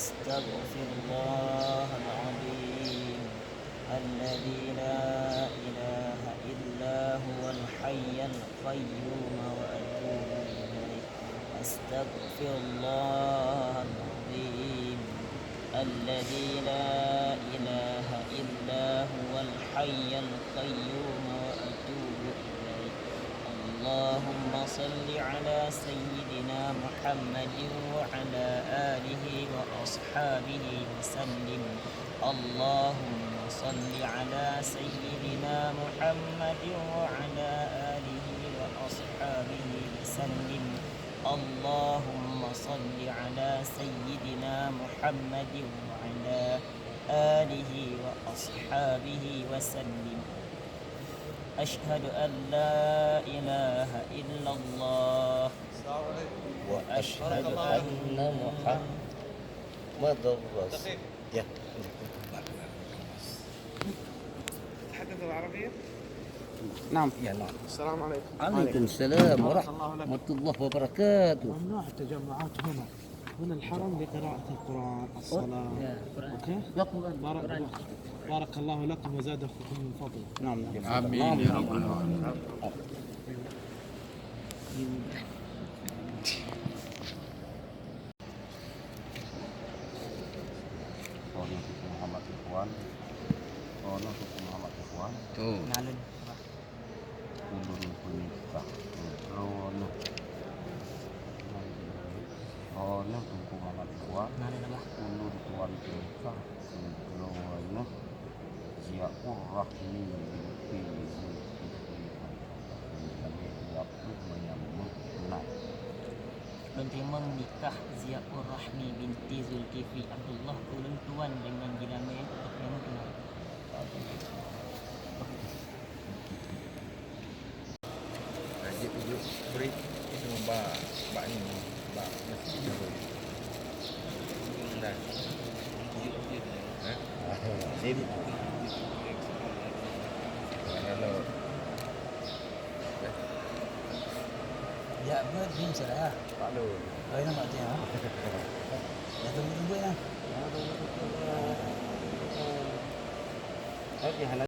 أستغفر الله العظيم الذي لا إله إلا هو الحي القيوم وأتوب إليه. أستغفر الله العظيم الذي لا إله إلا هو الحي القيوم وأتوب إليه. اللهم صل على سيدنا محمد وعلى آله وأصحابه وسلم. اللهم صل على سيدنا محمد وعلى آله وأصحابه وسلم. اللهم صل على سيدنا محمد وعلى آله وأصحابه وسلم. أشهد أن لا إله إلا الله وأشهد أن محمد رسول الله. تحدث العربية؟ نعم. يا نعم. السلام عليكم. عليكم السلام ورحمة الله وبركاته. ممنوع التجمعات هنا. هنا الحرم لقراءة القرآن، الصلاة. أوكي؟ بارك الله لكم وزادكم من فضله. نعم. آمين يا رب العالمين. Tuh. Ulun punika rono. Rono tungku Muhammad ikhwan. Ulun tuan punika rono. Ziaur rahmi binti menerima nikah Ziaur Rahmi binti Zulkifli Abdullah ulun tuan dengan jenama yang kenal. Haji ujuk beri semua bak ini bak mesti dulu. Dah. Sini. Hello. Ya, buat bin saya. Pak Lu. Oh, ini mak dia. Ya, tunggu ya. Okey, halal.